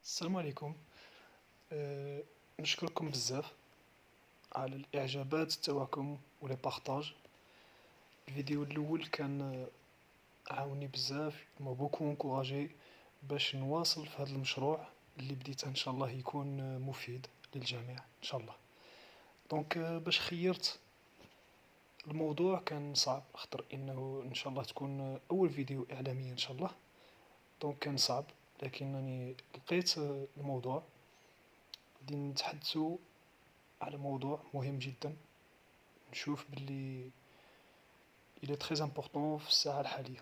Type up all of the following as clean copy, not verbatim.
السلام عليكم. أه نشكركم بزاف على الاعجابات تاعكم ولي بارطاج. الفيديو الاول كان عاوني بزاف، م'a beaucoup encouragé باش نواصل في هذا المشروع اللي بديته، ان شاء الله يكون مفيد للجميع ان شاء الله. دونك باش خيرت الموضوع كان صعب، خاطر انه ان شاء الله تكون اول فيديو اعلامي ان شاء الله. دونك كان صعب، لكنني لقيت الموضوع. غادي نتحدثوا على موضوع مهم جدا، نشوف باللي il est très important في الساعة الحالية.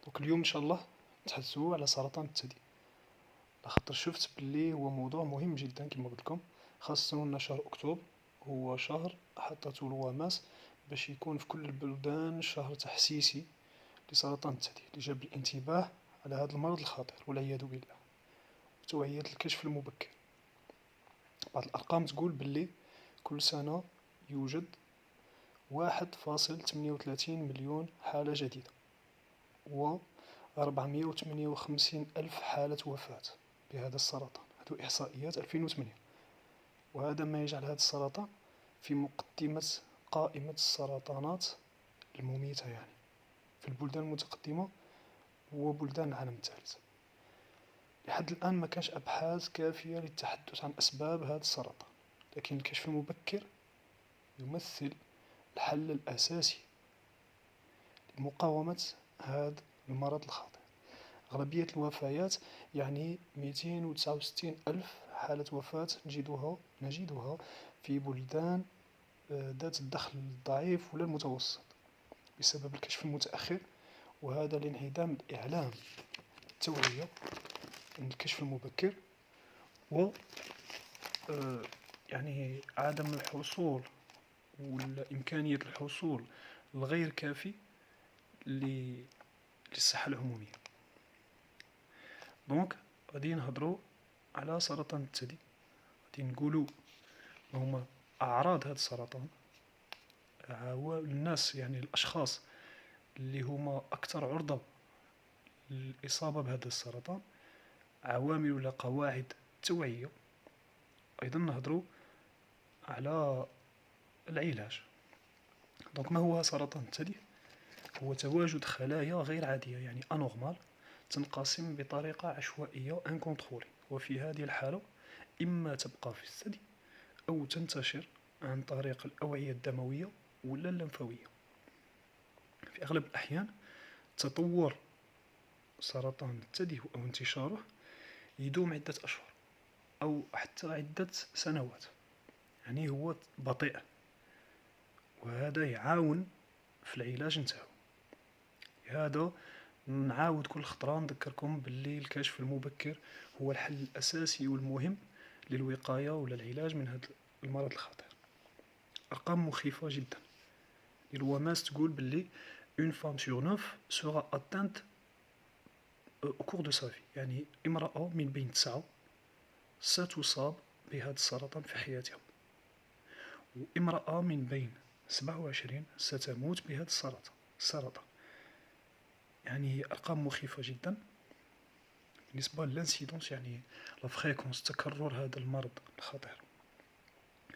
دونك اليوم ان شاء الله نتحدثوا على سرطان الثدي، لخاطر شفت باللي هو موضوع مهم جدا كما قلت لكم، خاصة ان شهر اكتوبر هو شهر حطته الوماس باش يكون في كل البلدان شهر تحسيسي لسرطان الثدي، اللي جاب الانتباه على هذا المرض الخطير والعياذ بالله، وتوعية الكشف المبكر. بعض الارقام تقول باللي كل سنة يوجد 1.38 مليون حالة جديدة و 458 ألف حالة وفاة بهذا السرطان. هذو إحصائيات 2008، وهذا ما يجعل هذا السرطان في مقدمة قائمة السرطانات المميتة، يعني في البلدان المتقدمة وبلدان العالم الثالث. لحد الآن ما كانش أبحاث كافية للتحدث عن أسباب هذا السرطان، لكن الكشف المبكر يمثل الحل الأساسي لمقاومة هذا المرض الخطير. أغلبية الوفيات يعني 269 ألف حالة وفاة نجدها في بلدان ذات الدخل الضعيف ولا المتوسط بسبب الكشف المتأخر، وهذا لانعدام الإعلام التوعية عن الكشف المبكر، و يعني عدم الحصول والإمكانية الحصول الغير كافي للصحة العمومية. دونك غادي نهضروا على سرطان الثدي، غادي نقولوا ما هما أعراض هذا السرطان، الناس يعني الأشخاص اللي هما أكثر عرضة للإصابة بهذا السرطان، عوامل ولا قواعد التوعية. أيضا نهضروا على العلاج. دونك ما هو سرطان الثدي؟ هو تواجد خلايا غير عادية يعني أنورمال تنقسم بطريقة عشوائية انكونترولي، وفي هذه الحالة إما تبقى في الثدي أو تنتشر عن طريق الأوعية الدموية ولا اللمفاوية. في أغلب الأحيان تطور سرطان الثدي أو انتشاره يدوم عدة أشهر أو حتى عدة سنوات، يعني هو بطيء، وهذا يعاون في العلاج نتاعو. هذا نعاود كل خطرة نذكركم باللي الكشف المبكر هو الحل الأساسي والمهم للوقاية ولا العلاج من هذا المرض الخطير. أرقام مخيفة جدا. الوماس تقول باللي une femme sur 9 sera atteinte au cours de sa vie، يعني امرأة من بين 9 ستصاب بهذا السرطان في حياتها، وامرأة من بين 27 ستموت بهذا السرطان. يعني أرقام مخيفة جدا بالنسبة للانسيدونس، يعني لافريكونس تكرر هذا المرض الخطير.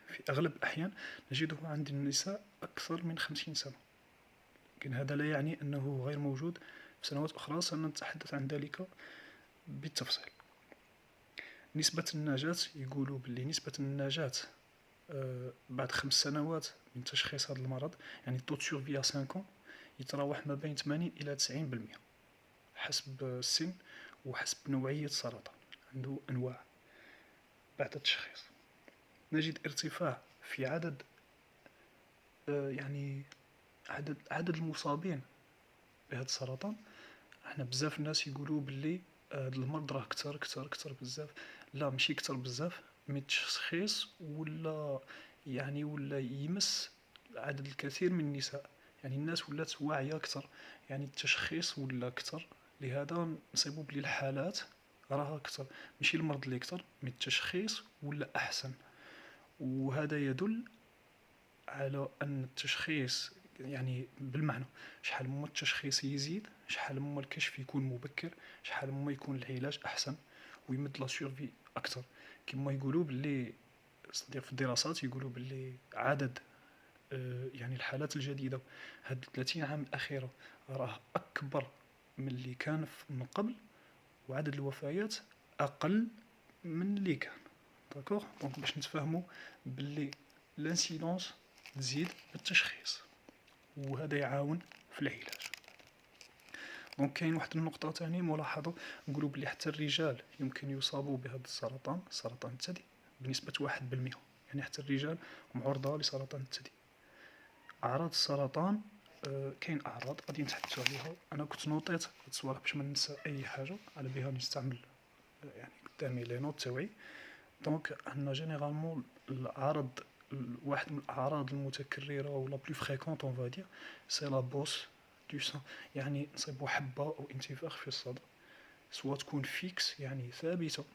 في أغلب الأحيان نجده عند النساء أكثر من 50 سنة، لكن هذا لا يعني أنه غير موجود في سنوات أخرى، سنتحدث عن ذلك بالتفصيل. نسبة النجاة، يقولوا باللي نسبة النجاة بعد 5 سنوات من تشخيص هذا المرض، يعني التو دو سورفي ا 5 ans، يتراوح ما بين 80 إلى 90% حسب السن وحسب نوعية السرطان، عنده أنواع. بعد التشخيص نجد ارتفاع في عدد يعني عدد المصابين بهذا السرطان. احنا بزاف الناس يقولوا باللي هذا المرض راه كتر بزاف. لا، ماشي كتر بزاف، مي التشخيص ولا يمس عدد الكثير من النساء، يعني الناس ولات واعية أكثر، يعني التشخيص ولا كتر، لهذا نصيبوا بلي الحالات راها كتر، ماشي المرض اللي كتر، مي التشخيص ولا أحسن. وهذا يدل على أن التشخيص يعني بالمعنى، شحال ما التشخيص يزيد، شحال ما الكشف يكون مبكر، شحال ما يكون العلاج أحسن، ويمد لا سيرفي اكثر. كما يقولوا باللي صديق في الدراسات يقولوا باللي عدد يعني الحالات الجديدة هاد 30 عام الأخيرة راه أكبر من اللي كان من قبل، وعدد الوفيات أقل من اللي كان. داكوغ، دونك باش نتفاهموا باللي لانسيدونس تزيد بالتشخيص، وهذا يعاون في العلاج. دونك كاين واحد النقطة تاني ملاحظة، نقولوا بلي حتى الرجال يمكن يصابوا بهذا السرطان، سرطان الثدي، بنسبة 1%. يعني حتى الرجال معرضة لسرطان الثدي. أعراض السرطان كاين أعراض غادي نتحدثوا عليها. أنا كنت نوطيت هاد الصوالح باش ما ننسى أي حاجة على بها نستعمل يعني قدامي لي نوت تاوعي. دونك عندنا جينيرالمون العرض، واحد من الأعراض المتكررة و لا بلو فريكونت اون فادير سي لا بوس دو سان، يعني نصيبو حبة أو انتفاخ في الصدر، سوا تكون فيكس يعني ثابتة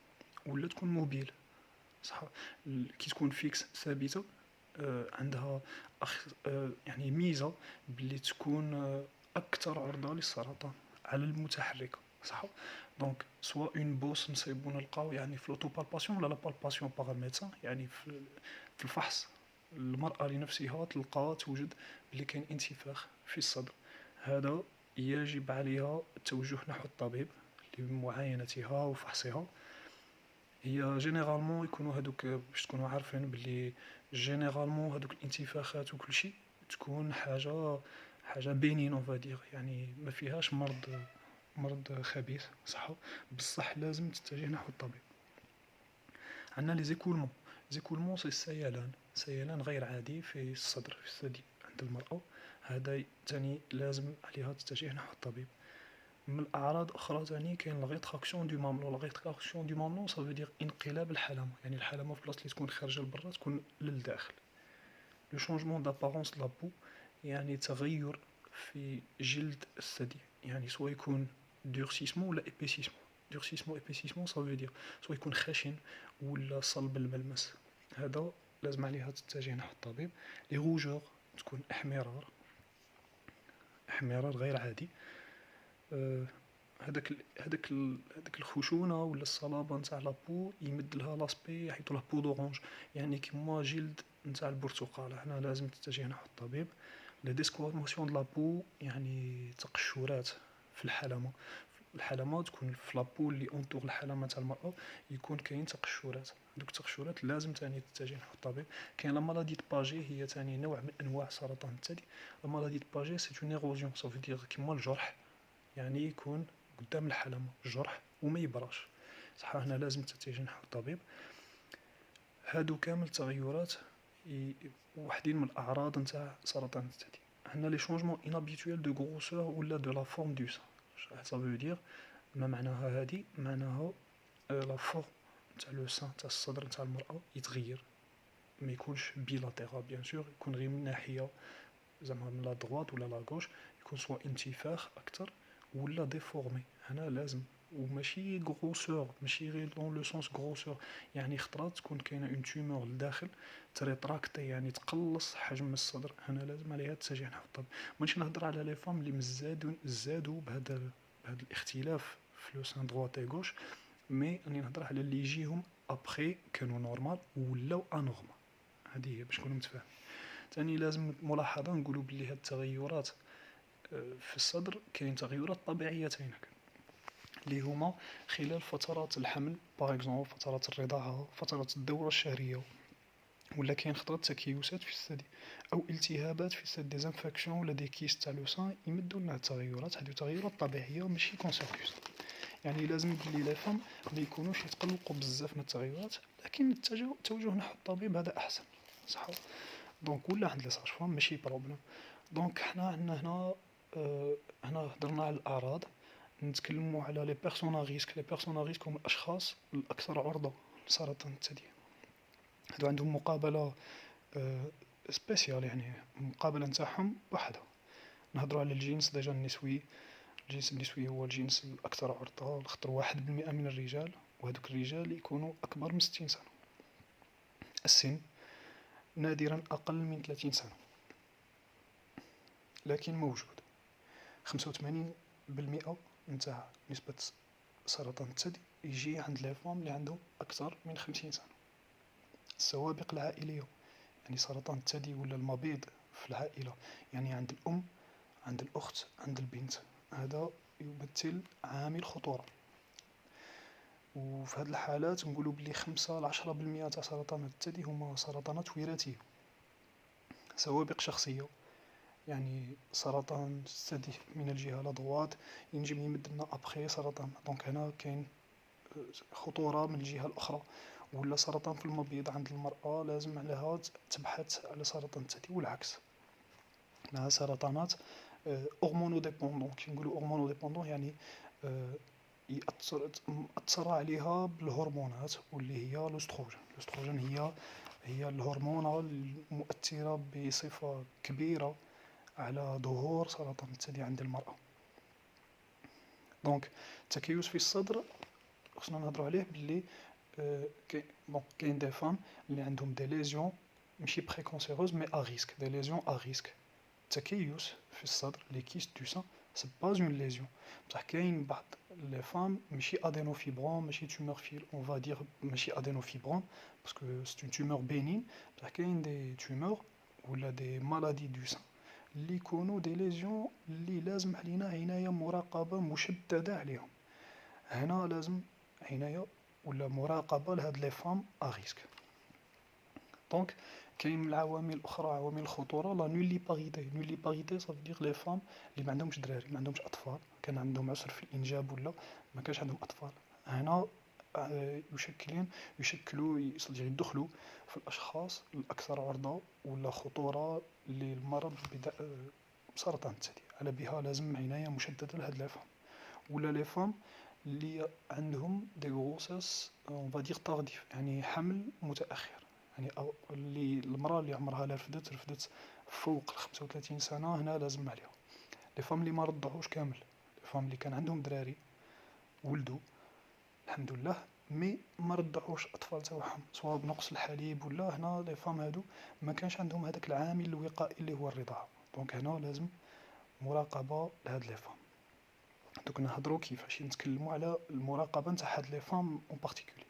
ولا تكون موبيل. صح، كي تكون فيكس ثابتة عندها يعني ميزة بلي تكون أكثر عرضة للسرطان على المتحركة. صح، دونك سوا اون بوس نصيبو نلقاو يعني في لوتو بالباسيون ولا لا بالباسيون باغ الميدسان، يعني في الفحص المرأة لنفسها تلقى توجد بلي كاين انتفاخ في الصدر. هذا يجب عليها التوجه نحو الطبيب لمعاينتها وفحصها. هي جينيرالمون يكونوا هادوك، باش تكونوا عارفين بلي جينيرالمون هادوك الانتفاخات وكل شيء تكون حاجه بينين اون فادير، يعني ما فيهاش مرض خبيث. صح، بصح لازم تتجه نحو الطبيب. عندنا لي زيكولمون سي سيلان غير عادي في الصدر، في الثدي عند المرأة. هذا تاني لازم عليها تتجه نحو الطبيب. من الأعراض أخرى تاني كاين لاغيتراكسيون دو ماملو. لاغيتراكسيون دو ماملو سا فو دير انقلاب الحلمة، يعني الحلمة في بلاصة اللي تكون خارجة لبرا تكون للداخل. لو شونجمون دابارونس دو لا بو، يعني تغير في جلد الثدي، يعني سوا يكون دورسيسمون ولا ايبيسيسمون. دورسيسمون ايبيسيسمون سا فو دير سوا يكون خشن ولا صلب الملمس. هذا لازم عليها تتجه نحو الطبيب. لي روجور تكون احمرار غير عادي. هذاك الخشونه ولا الصلابه نتاع لابو يمد لها لاسبي حيت لا بو دورانج، يعني كيما جلد نتاع البرتقال. هنا لازم تتجه نحو الطبيب. لا ديسكواماسيون د لابو يعني تقشرات في الحلمه تكون في لابو اللي اونطور الحلمه تاع المراه يكون كاين تقشرات. دوك التقشرات لازم تاني تتجه نحو الطبيب. كاين لا مالادي د باجي، هي تاني نوع من انواع سرطان الثدي. لا مالادي د باجي سي اون ايروزيون، سا فو دير كيما الجرح، يعني يكون قدام الحلمة الجرح وما يبراش. صح، هنا لازم تتجه نحو الطبيب. هادو كامل التغيرات وحدين من الأعراض نتاع سرطان الثدي. عندنا لي شونجمون انابيتويل دو غروسور ولا دو لا فورم دو سان. سا فو دير ما معناها هادي؟ معناها لا فورم نتاع لو سان تاع الصدر نتاع المرأة يتغير، ما يكونش بيلاتيرال بيان سور، يكون غير من ناحية زعما من لا دروات ولا لا غوش، يكون سوا انتفاخ اكثر ولا ديفورمي. هنا لازم، وماشي غروسور، ماشي غير دون لو سونس غروسور، يعني خطرات تكون كاينه اون تومور لداخل تريتراكتي، يعني تقلص حجم الصدر. هنا لازم عليها تتجه نحو الطب. مانيش نهضر على لي فام اللي زادوا بهذا الاختلاف في لو سان دروات اي غوش، مي راني نهضر على اللي يجيهم ابخي كانوا نورمال ولاو انورمال. هذه هي باش نكونوا متفاهمين. ثاني لازم ملاحظه نقولوا بلي هاد التغيرات في الصدر كاين تغيرات طبيعيتين اللي هما خلال فترات الحمل، باغ اكزومبل فترات الرضاعه، فترات الدوره الشهريه، ولا كاين خطره تكيسات في الثدي او التهابات في الثدي، ديزانفاكسيون ولا دي كيست تاع لو سان يمدوا لنا التغيرات. هذه تغيرات طبيعيه ماشي كونسيرفيوس، يعني لازم بلي لي فام ما يكونوش يتقلقوا بزاف من التغيرات، لكن التوجه نحو الطبيب هذا احسن. صح، دونك ولا عند لي ساج فام ماشي بروبليم. دونك حنا عندنا هنا هضرنا على الاعراض، نتكلموا على لي بيرسون ريسك. لي بيرسون ريسك هم الاشخاص الاكثر عرضه لسرطان الثدي. هادو عندهم مقابله سبيسيال، يعني المقابله نتاعهم وحده. نهضروا على الجنس ديجا النسوي. الجنس النسوي هو الجنس الاكثر عرضه، لخاطر 1% من الرجال، وهذوك الرجال يكونوا اكبر من 60 سنه. السن نادرا اقل من 30 سنه لكن موجود. 85% نتاع نسبة سرطان الثدي يجي عند لي فام اللي عندهم اكثر من 50 سنه. السوابق العائليه، يعني سرطان الثدي ولا المبيض في العائله، يعني عند الام، عند الاخت، عند البنت، هذا يمثل عامل خطوره. وفي هذه الحالات نقولوا بلي 5 ل 10% تاع سرطانات الثدي هما سرطانات وراثيه. سوابق شخصيه، يعني سرطان الثدي من الجهه لا droite ينجم يمد لنا ابخي سرطان، دونك هنا كاين خطوره من الجهه الاخرى. ولا سرطان في المبيض عند المراه لازم عليها تبحث على سرطان الثدي، والعكس مع سرطانات هرمونو ديبوندون. كي نقولوا هرمونو ديبوندون يعني مأثرة عليها بالهرمونات، واللي هي الاستروجين. الاستروجين هي الهرمونة المؤثرة بصفة كبيرة على ظهور سرطان الثدي عند المرأة. دونك التكيس في الصدر خصنا نهضروا عليه باللي كاين دي فام اللي عندهم دي ليزيون ماشي بريكونسيروز مي ا ريسك، دي ليزيون ا ريسك. التكيس في الصدر لي كيست دو سان سي با اون ليزيون، بصح كاين بعض لي فام ماشي ادينوفيبرون، ماشي تومور فيل اون فا دير، ماشي ادينوفيبرون باسكو سي اون تومور بينين، بصح كاين دي تومور ولا دي مالادي دو سان اللي يكونوا دي ليزيون اللي لازم علينا عنايه مراقبه مشدده عليهم. هنا لازم عنايه ولا مراقبه لهاد لي فام ا ريسك. دونك كاين من العوامل الاخرى، عوامل الخطوره لا نوليباريتي. نوليباريتي صافي دير لي فام اللي ما عندهمش دراري، ما عندهمش اطفال، كان عندهم عسر في الانجاب ولا ما كانش عندهم اطفال، هنا يشكلوا يدخلوا في الاشخاص الاكثر عرضه ولا خطوره للمرض بسرطان الثدي. على بها لازم عنايه مشدده لهاد لي فام. ولا لي فام اللي عندهم دي غروسس اون فا دير طارديف، يعني حمل متاخر، يعني اللي المراه اللي عمرها لا رفدت فوق ال 35 سنه، هنا لازم عليها. لي فام اللي ما رضعوش كامل، لي فام اللي كان عندهم دراري ولدوا الحمد لله مي ما رضعوش اطفال تاعهم سواء بنقص الحليب ولا، هنا لي فام هادو ما كانش عندهم هذاك العامل الوقائي اللي هو الرضاعه، دونك هنا لازم مراقبه لهاد لي فام. دوك نهضروا كيفاش نتكلموا على المراقبه نتاع هاد لي فام اون بارتيكولي.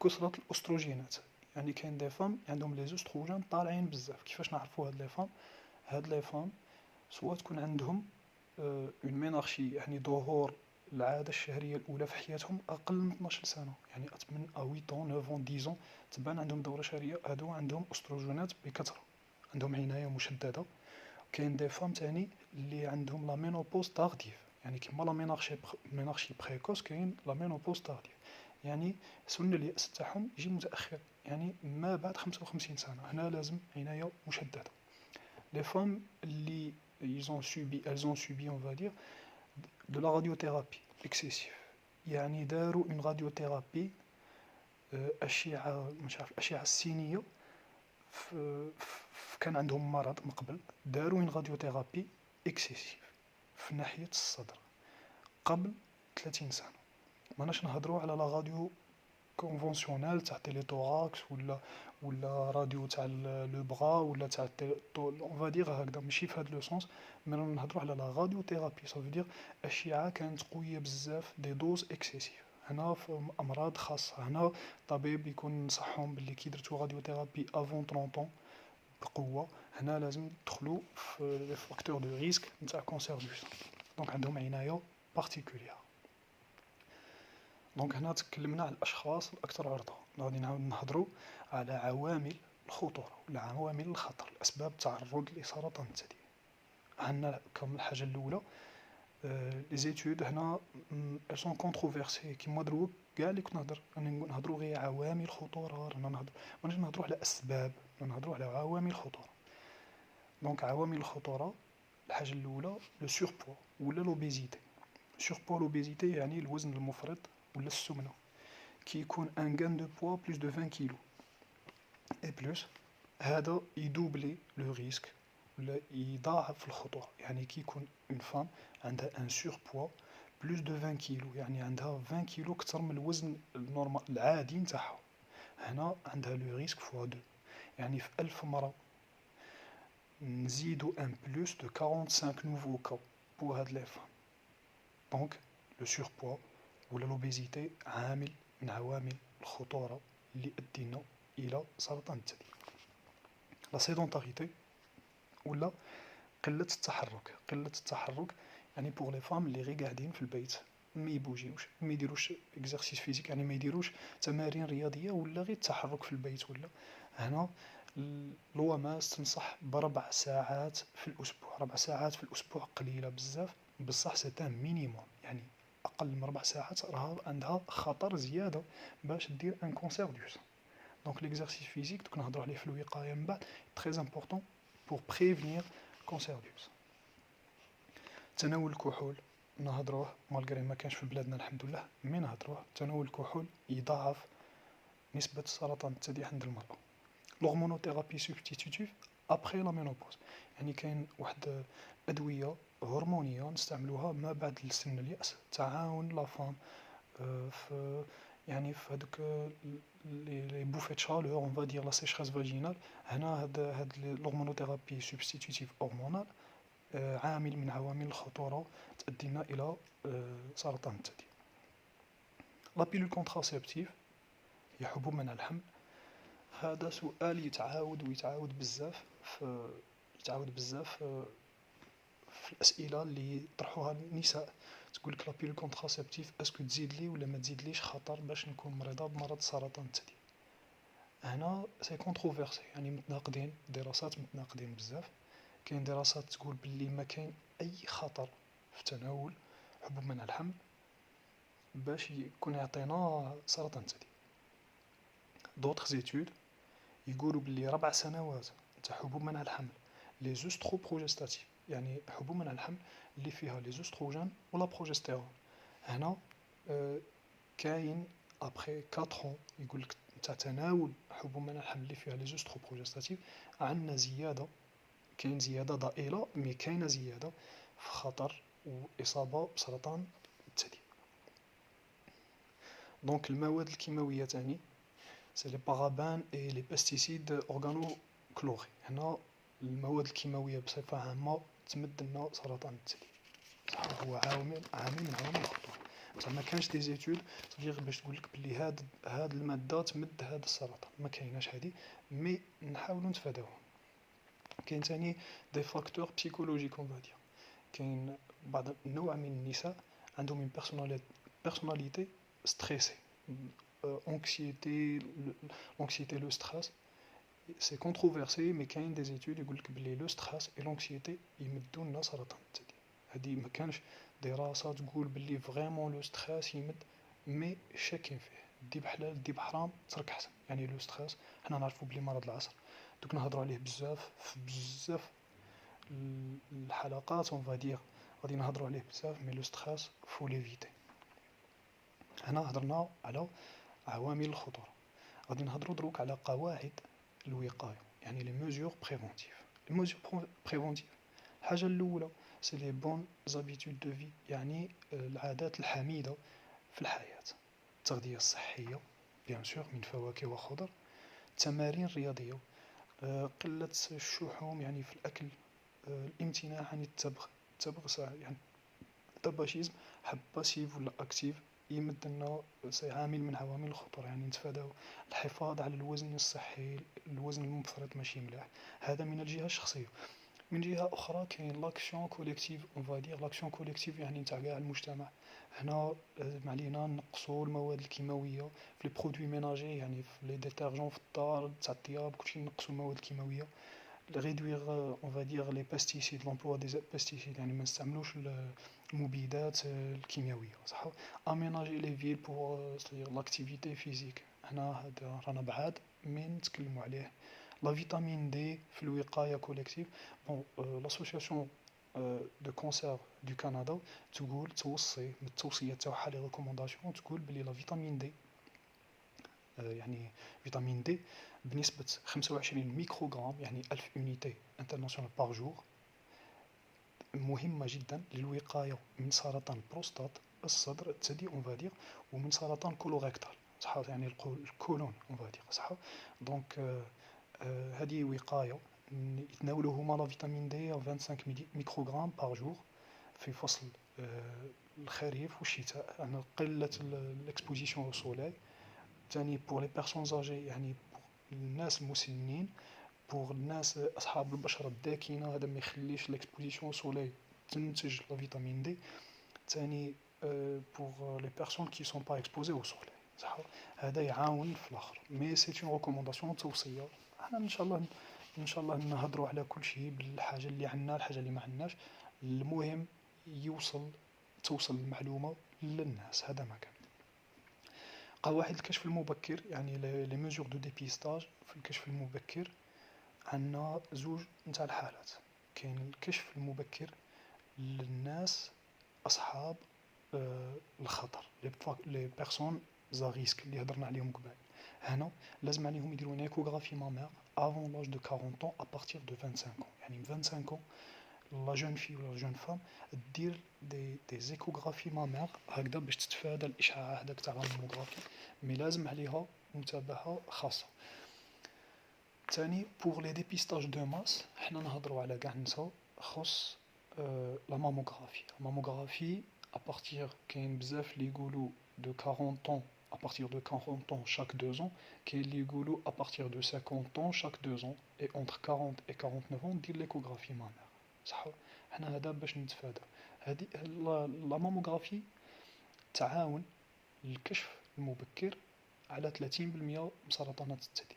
كثره الاستروجينات، يعني كاين دي فام عندهم لي زوستروجين طالعين بزاف. كيفاش نعرفوا هاد لي فام؟ هاد لي فام سواء تكون عندهم اون مينارشي، يعني ظهور العاده الشهريه الاولى في حياتهم اقل من 12 سنه، يعني من 8 9 10 تبان عندهم دوره شهريه، هادو عندهم استروجينات بكثره، عندهم عنايه مشدده. كاين دي فام تاني اللي عندهم لا مينوبوز تارديف، يعني كيما لا مينارشي بريكوس كاين لا مينوبوز تارديف، يعني سن اليأس تاعهم يجي متأخر، يعني ما بعد 55 سنة، هنا لازم عناية مشددة. لي فام اللي elles ont subi on va dire de la radiothérapie excessive، يعني داروا اون راديوثيرابي أشعة مش عارف الأشعة السينية كان عندهم مرض من قبل، داروا اون راديوثيرابي اكسيسيف في ناحية الصدر قبل 30 سنة. ماناش نهضروا على لا راديو كونفونسيونيل تاع تيليتوراكس ولا راديو تاع لو بغا ولا تاع اون فادير هكذا، ماشي في هذا لو سونس، مي نهضروا على لا راديو ثيرابي صافي دير اشعه كانت قويه بزاف، دي دوز اكسيسيف. هنا في امراض خاصه، هنا الطبيب يكون نصحهم باللي كي درتو راديو ثيرابي افون 30 بقوه، هنا لازم تدخلوا في لي فاكتور دو ريسك نتاع كونسير دو سان، دونك عندهم عنايه بارتيكولير. دونك هنا تكلمنا على الاشخاص الاكثر عرضه، غادي نعاود نهضروا على عوامل الخطوره ولا عوامل الخطر، الاسباب التعرض لسرطان الثدي. عندنا كم الحاجه الاولى لي زيتود، هنا elles sont controversées كيما دروك كاع اللي كنت نهضر انا نهضروا غير عوامل الخطوره، رانا نهضر ماناش نهضروا على اسباب، نهضروا على عوامل الخطوره. دونك عوامل الخطوره الحاجه الاولى لو سوربوا ولا لوبيزيتي. سوربوا لوبيزيتي يعني الوزن المفرط ولا السمنه، كي يكون ان غان دو بوا بلوس دو 20 كيلو اي بلوس، هذا يدوبلي لو ريسك ولا يضاعف الخطوره. يعني كي يكون اون فام عندها ان سور بوا بلوس دو 20 كيلو، يعني عندها 20 كيلو اكثر من الوزن النورمال العادي نتاعها، هنا عندها لو ريسك فوا 2، يعني في 1000 مرة نزيدو ان بلوس دو 45 نوفو كا بور هاد لي فام. دونك لو سور بوا ولا لوبيزيتي عامل من عوامل الخطورة اللي أدينا إلى سرطان الثدي. لا سيدونتاريتي ولا قلة التحرك يعني بوغ لي فام اللي غير قاعدين في البيت ما يبوجيوش ما يديروش اكزرسيس فيزيك يعني ما يديروش تمارين رياضيه ولا غير التحرك في البيت ولا هنا الوماس تنصح ب4 ساعات في الاسبوع. 4 ساعات في الاسبوع قليله بزاف بصح سي ان مينيموم يعني اقل من 4 ساعات راها عندها خطر زياده باش دير ان كونسير دو سان. دونك ليكزرسيس فيزيك دوك نهضروا عليه في الوقايه من بعد تري امبورطون بور بريفينير كونسير دو سان. تناول الكحول نهضروه مالغري ما كانش في بلادنا الحمد لله مي نهضروه. تناول الكحول يضاعف نسبة سرطان الثدي عند المرأة. l'hormonothérapie substitutive après la ménopause يعني كاين واحد أدوية هرمونية نستعملوها ما بعد سن اليأس تعاون لا فام في يعني في هذوك لي بوفيت شالور اون فادير لا سيشريس فاجينال. هنا هاد l'hormonothérapie substitutive hormonale عامل من عوامل الخطورة تؤدينا إلى سرطان الثدي. لا بيلول كونتراسيبتيف هي حبوب منع الحمل. هذا سؤال يتعاود بزاف في الأسئلة اللي طرحوها النساء. تقول لك لا بيلول كونتراسيبتيف اسكو تزيد لي ولا ما تزيدليش خطر باش نكون مريضة بمرض سرطان الثدي. هنا سي كونتروفيرسي يعني متناقضين، دراسات متناقضين بزاف. كاين دراسات تقول باللي ما كاين اي خطر في تناول حبوب منع الحمل باش يكون يعطينا سرطان الثدي. دوطخ زيتود يقولوا باللي 4 سنوات تاع حبوب منع الحمل لي زوسترو بروجستاتيف يعني حبوب منع الحمل اللي فيها لي زوستروجين ولا بروجستيرون. هنا كاين ابري 4 يقول لك تاع تناول حبوب منع الحمل اللي فيها لي زوسترو بروجستاتيف عندنا زياده، كاين زياده ضئيله مي كاينه زياده في خطر واصابه بسرطان الثدي. دونك المواد الكيماويه تاني سي لي بارابان اي لي بيستيسيد اورغانو كلوري. هنا المواد الكيماويه بصفه عامه تمد لنا سرطان الثدي. هو عامل من عوامل الخطوره. بصح ما كانش دي زيتود صديق باش تقول لك بلي هاد الماده تمد هاد السرطان، ما كايناش هادي مي نحاولوا نتفاداوهم. كاين ثاني دي فاكتور بسيكولوجيك اون فادير. كاين بعض النوع من النساء عندهم une personnalité stressée, l'anxiété le stress c'est controversé mais كاين des études يقول لك بلي لو ستريس et l'anxiété يمدوا لنا سرطان الثدي. هذه ما كانش دراسه تقول بلي فريمون لو ستريس يمد مي شاكين فيه. دي بحلال دي بحرام ترك حسن. يعني لو ستريس حنا نعرفوا بلي مرض العصر دوك نهضروا عليه بزاف الحلقات اون فادير غادي نهضروا عليه بزاف مي لو ستريس فو ليفيتي. هنا هضرنا على عوامل الخطوره، غادي نهضروا دروك على قواعد الوقايه يعني لي ميزور بريفونتيف. لي ميزور بريفونتيف الحاجه الاولى سي لي بون زابيتود دو في يعني العادات الحميده في الحياه. التغذيه الصحيه بيان سور من فواكه وخضر، تمارين رياضيه، قله الشحوم يعني في الاكل، الامتناع عن التبغ يعني الطباشيزم حب باسيف ولا اكتيف يمد لنا عامل من عوامل الخطوره يعني نتفاداو. الحفاظ على الوزن الصحي، الوزن المفرط ماشي مليح. هذا من الجهه الشخصيه. من جهه اخرى كاين لاكسيون كوليكتيف اون فادير. لاكسيون كوليكتيف يعني نتاع كاع المجتمع. هنا علينا نقصوا المواد الكيماويه في لي برودوي ميناجي يعني في لي ديترجون في الدار تاع الطياب كلشي نقصوا المواد الكيماويه. réduire on va dire les pesticides, l'emploi des pesticides يعني ما نستعملوش المبيدات الكيميائيه صح. aménager les villes pour c'est-à-dire l'activité physique. هنا هذا رانا بعاد من نتكلموا عليه. لا فيتامين دي في الوقايه كوليكتيف. بون لاسوسياسيون دو كونسير دو كندا تقول توصي من التوصيه تاعها لي ريكومونداسيون تقول بلي لا فيتامين دي يعني فيتامين دي بنسبة 25 ميكروغرام يعني 1000 يونيتي انترناسيونال بار جور مهمة جدا للوقاية من سرطان البروستات الصدر الثدي اون فادير ومن سرطان كولوريكتال صح يعني الكولون اون فادير صح. دونك هذه وقاية يتناولوا هما لا فيتامين دي 25 ميكروغرام بار جور في فصل الخريف والشتاء، يعني قلة الاكسبوزيسيون او سولاي. ثاني بور لي بيرسونز اجي، يعني الناس المسنين، بور الناس اصحاب البشره الداكنه، هذا ما يخليش الاكسبوزيسيون سولاي تنتج لا فيتامين دي. ثاني بور لي بيرسون كي سون با اكسبوزي او سولاي، صح. هذا يعاون في الاخر، مي سي اون ريكومونداسيون، توصيه. احنا ان شاء الله، ان شاء الله نهضروا على كل شيء بالحاجه اللي عندنا، الحاجه اللي ما عندناش. المهم توصل المعلومه للناس، هذا ما كان. قواعد الكشف المبكر، يعني لي ميزور دو ديبيستاج في الكشف المبكر. عندنا زوج نتاع الحالات. كاين الكشف المبكر للناس اصحاب الخطر، لي بيرسون ذا ريسك اللي هضرنا عليهم قبل. هنا لازم عليهم يديروا ايكوغرافي مامير افون لاج دو 40 ans ا بارتير دو 25 ans. يعني من 25 ans لا جون في ولا جون فام دير دي زيكوغرافي مامير هكذا باش تتفادى الاشعاع هذاك تاع الماموغرافي، مي لازم عليها متابعه خاصه. ثاني بور لي ديبيستاج دو ماس، حنا نهضروا على كاع النساء، خص لا ماموغرافي. ماموغرافي ا بارتير، كاين بزاف اللي يقولوا دو 40 ans à partir de 40 ans chaque 2 ans, كاين اللي يقولوا à partir de 50 ans chaque 2 ans, et entre 40 et 49 ans دير ليكوغرافي مامير، صح. حنا هذا باش نتفادى هذه لا ماموغرافي. تعاون الكشف المبكر على 30% من سرطانات الثدي،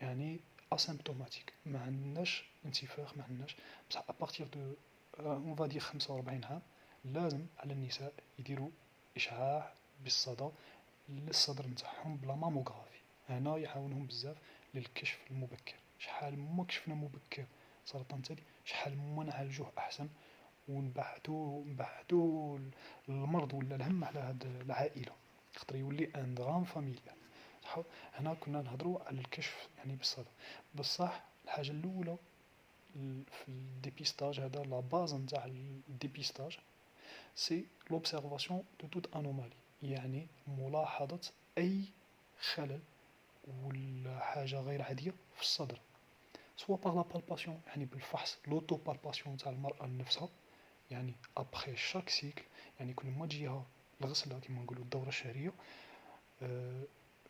يعني اسيمبتوماتيك، ما عندناش انتفاخ، ما عندناش، بصح ابارتير دو اون فادي 45 عام لازم على النساء يديروا اشعاع بالصدى للصدر نتاعهم بلا ماموغرافي. هنا يعاونهم بزاف للكشف المبكر. شحال ما كشفنا مبكر سرطان الثدي، شحال ما نعالجوه احسن، ونبعدو المرض ولا الهم على هاد العائله، خاطر يولي ان درام فاميليال. هنا كنا نهضروا على الكشف يعني بالصدى. بصح الحاجه الاولى في الديبيستاج، هذا لا باز نتاع الديبيستاج، سي لوبسيرفاسيون دو توت انومالي، يعني ملاحظه اي خلل ولا حاجه غير عاديه في الصدر، سوا باغ لا بالباسيون، يعني بالفحص، لوتو بالباسيون تاع المراه نفسها، يعني ابخي شاك سيكل، يعني كل ما تجيها الغسله كما نقولوا الدوره الشهريه،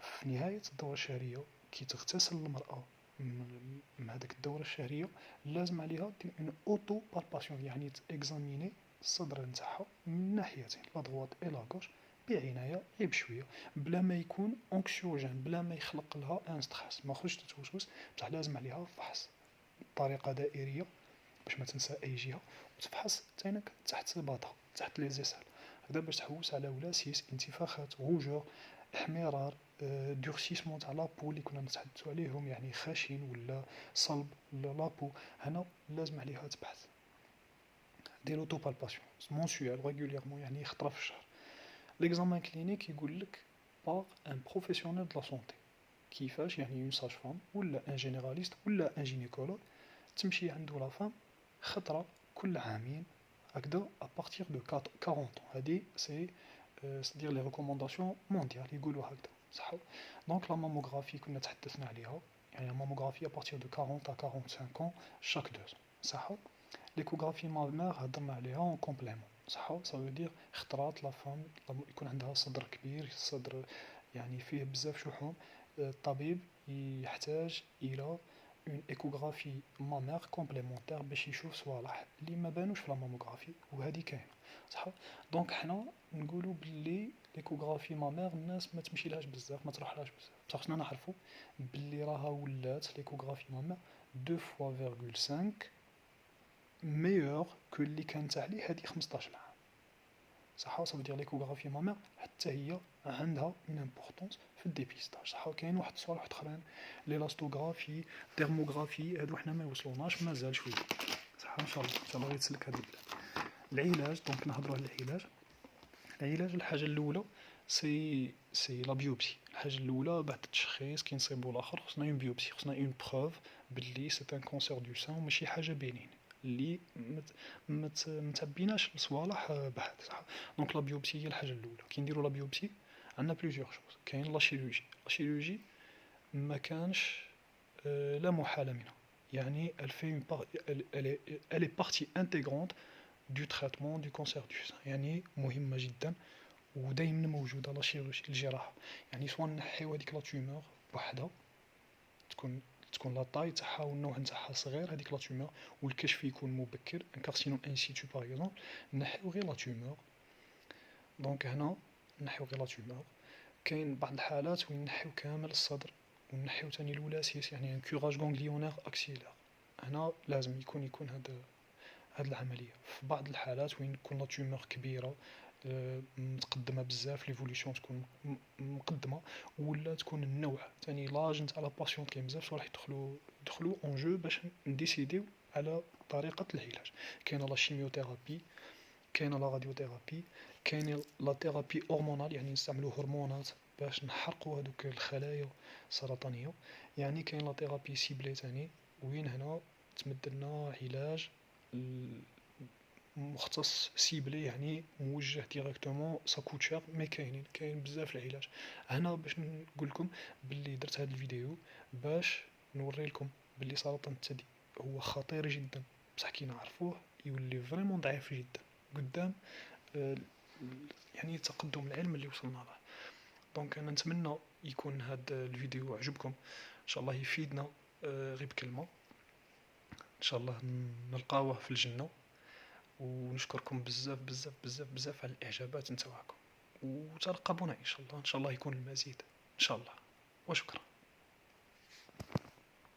في نهاية الدورة الشهرية كي تغتسل المرأة من هذيك الدورة الشهرية، لازم عليها دير اون اوتو بالباسيون، يعني تاكزاميني الصدر نتاعها من ناحيتين، لا دغوات اي لا غوش، بعناية غير بشوية، بلا ما يكون اونكسيوجين، بلا ما يخلق لها ان ستريس، ما خرجش تتوسوس، بصح لازم عليها فحص بطريقة دائرية باش ما تنسى اي جهة، وتفحص تينك تحت باطها، تحت لي زيسال، هكذا باش تحوس على ولاسيس، انتفاخات، غوجور، احمرار، دورسيسمون تاع لابو اللي كنا نتحدثوا عليهم، يعني خشن ولا صلب لابو، هنا لازم عليها تبحث. دير اوتو بالباسيون مونسيوال ريغوليرمون، يعني خطره في الشهر. ليكزامان كلينيك يقول لك باغ ان بروفيسيونيل دو لا سونتي، كيفاش يعني اون ساج فام ولا ان جينيراليست ولا ان جينيكولوج، تمشي عنده لا فام خطره كل عامين هكذا ابارتيغ دو 40 ans. هذه سي سدير لي ريكومونداسيون مونديال يقولوا هكذا، صح. دونك لا ماموغرافي كنا تحدثنا عليها، يعني لا ماموغرافي ابارتيغ دو 40 à 45 ans chaque 2 ans، صح. ليكوغرافي مامير هضرنا عليها اون كومبليمون، صح. سا دير خطرات لا فام يكون عندها صدر كبير، صدر يعني فيه بزاف شحوم، الطبيب يحتاج الى اون ايكوغرافي مامير كومبليمونتير باش يشوف صوالح اللي ما بانوش في لا ماموغرافي، وهذه كاينه، صح. دونك حنا نقولوا باللي ليكوغرافي مامير الناس ما تمشي لهاش بزاف، ما تروحلهاش بزاف، بصح خصنا نعرفوا باللي راها ولات ليكوغرافي مامير 2.5 ميور كو اللي كانت عليه هذه 15 عام، صح. صافي دير ليكوغرافي مامير حتى هي عندها اون امبورطونس في الديبيستاج، صح. كاين واحد الصوالح اخرين، ليلاستوغرافي، تيرموغرافي، هادو حنا ما وصلوناش مازال شويه، صح. ان شاء الله ان شاء الله غيتسلك هذا البلاد. العلاج، دونك نهضروا على العلاج. العلاج الحاجه الاولى سي لا بيوبسي. الحاجه الاولى بعد التشخيص كي نصيبوا الاخر خصنا اون بيوبسي، خصنا اون بروف باللي سي ان كونسير دو سان وماشي حاجه بينين اللي متبيناش لصوالح بعد، صح. دونك لا بيوبسي هي الحاجه الاولى. كي نديروا لا بيوبسي عندنا بليزيور شوز. كاين لا شيروجي. لا شيروجي ما كانش لا محاله منها، يعني elle est partie intégrante دو تريتمون دو كونسير دو سان، يعني مهمة جدا ودايما موجودة لا شيروجي الجراحة. يعني سوا نحيو هذيك لا تومور بوحدها تكون لا طاي تاعها والنوع نتاعها صغير هذيك لا تومور، والكشف يكون مبكر ان كارسينوم ان سيتو باغ اكزومبل، نحيو غير لا تومور. دونك هنا نحيو غير لا تومور. كاين بعض الحالات وين نحيو كامل الصدر ونحيو تاني الولاسيس، يعني ان كوراج غونغليونير اكسيلار، هنا لازم يكون هاد العملية. في بعض الحالات وين تكون لا تومور كبيرة متقدمة بزاف، ليفوليسيون تكون مقدمة، ولا تكون النوع تاني لاج نتاع لا باسيونت كاين بزاف راح يدخلوا اون جو باش نديسيديو على طريقة العلاج. كاينه لا شيميوثيرابي، كاينه لا راديوثيرابي، كاينه لا ثيرابي هرمونال، يعني نستعملو هرمونات باش نحرقوا هذوك الخلايا السرطانية. يعني كاين لا ثيرابي سيبلي تاني، وين هنا تمدلنا علاج مختص سيبلي، يعني موجه ديريكتومون سا كوت شير، مي كاين بزاف العلاج. هنا باش نقول لكم باللي درت هذا الفيديو باش نوري لكم باللي سرطان الثدي هو خطير جدا، بصح كي نعرفوه يولي فريمون ضعيف جدا قدام يعني تقدم العلم اللي وصلنا له. دونك انا نتمنى يكون هذا الفيديو عجبكم، ان شاء الله يفيدنا غير بكلمه، ان شاء الله نلقاوه في الجنه. ونشكركم بزاف بزاف بزاف بزاف على الاعجابات نتاعكم، وترقبونا ان شاء الله، ان شاء الله يكون المزيد ان شاء الله. وشكرا.